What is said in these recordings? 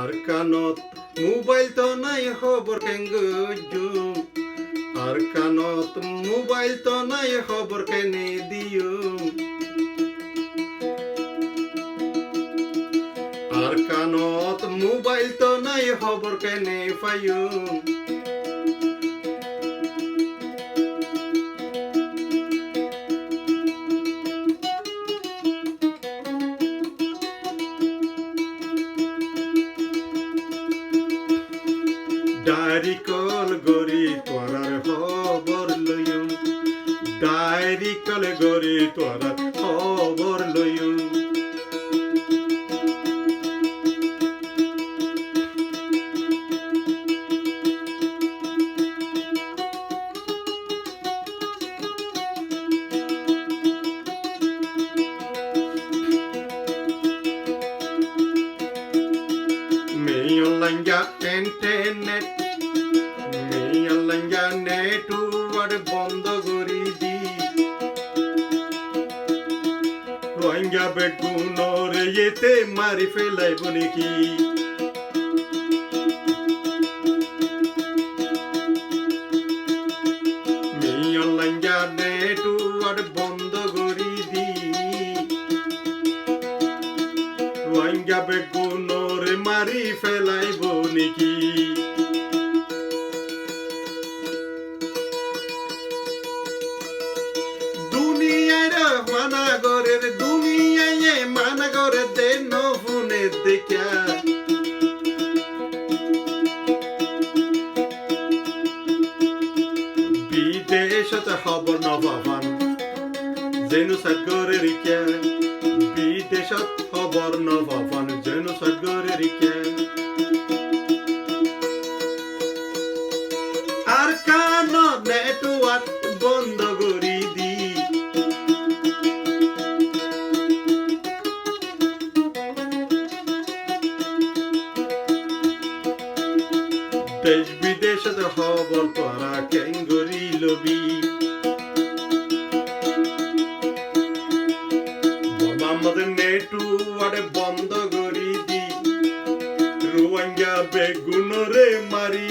আর কানত মোবাইল তো নাই খবর কেঙ্গুজু আর কানত মোবাইল তো নাই খবর কেনে দিও আর কানত মোবাইল তো নাই খবর কেনে পাইও ডায়েরি কল গরি তোরার খবর লইম ডায়েরি কল গরি তোরার খবর লইম মেয়লঙ্গা ইন্টারনেট মেয়লঙ্গা নেটওয়ার্ক বন্ধ করি দি রোহিঙ্গা বেগুনর এতে মারি ফেলাইব নাকি মেয়লঙ্গা নেটওয়ার্ক বন্ধ করি দি রোহিঙ্গা বেগুনর মারি ফেলাইব নাকি মানাগরের দুনিয়ায় মানাগরের দেন ফোনে দেখা বিদেশত খবর নবাবান যেনু সাগরের রিকা বিদেশত খবর নবাবান যেনু সাগরের রিকা আর কান নেটওয়ার্ক বন্ধ করি দি দেশ বিদেশত খবর তোরা কেঙ্গরি লবি আমাদের নেটওয়ার্ক বন্ধ করি দি রোহিঙ্গা বেগুনরে মারি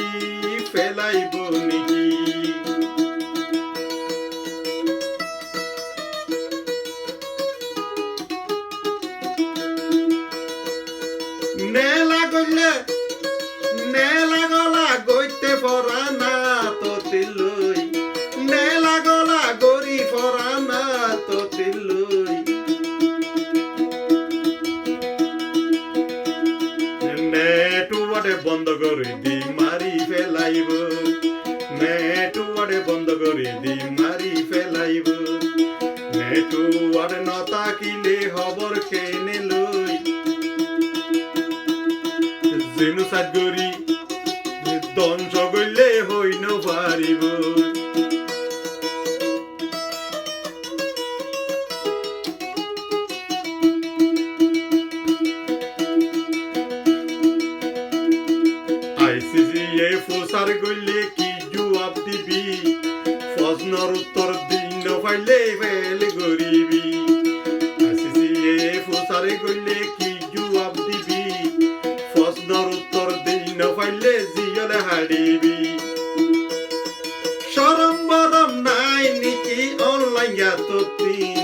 ফেলাইব নাকি নেলা গলে নেলা গলা গইতে পরা না তো তিলই নেলা গলা গরি পরা না তো তিলই নেটওয়ার্ক বন্ধ করে দি মারি ফেলাইব নেটওয়ার্ক বন্ধ করে দি মারি ফেলাইব নেটওয়ার্ক ন থাকিলে খবর কেনে লই যেনু সাগরি ধ্বংস করলে হই ন পারিব আইসিসিএ ফোসার করলে কি জবাব দিবি প্রশ্নের উত্তর দিন পাইলে ফেল গরিবি আইসিসিএ ফোসার করলে কি জবাব দিবি প্রশ্নের উত্তর দিন পাইলে জিয়লে হারিবি শরম বরম নাই নাকি অনলাইন এতদিন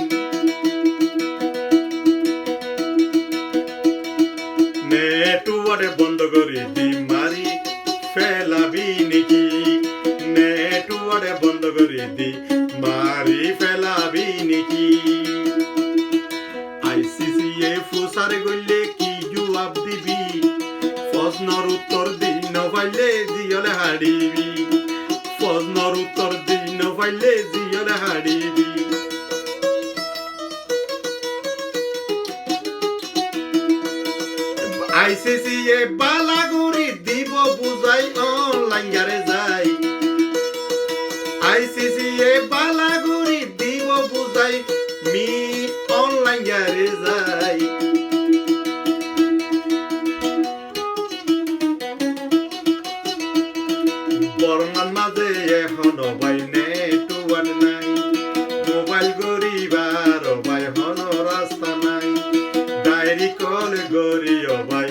নেটওয়ার্ক বন্ধ করে দি মারি ফেলাবি নাকি নেটওয়ার্ক বন্ধ করে দি মারি ফেলাবি নাকি আইসিসিএ ফুসার গইলে কি জবাব দিবি প্রশ্নের উত্তর দিন পাইলে জিয়লে হারিবি প্রশ্নের উত্তর দিন পাইলে জিয়লে হারিবি আইসিসিএ বালাগুড়ি দিব বুঝাই অনলাইন গারে যাই আইসিসিএ বালাগুড়ি দিব বুঝাই মি অনলাইন গারে যাই বর্মান মাঝে এখন ভাই নেটওয়ার্ক নাই মোবাইল গরিবার ভাই হন রাস্তা নাই ডায়েরি কল গরি ভাই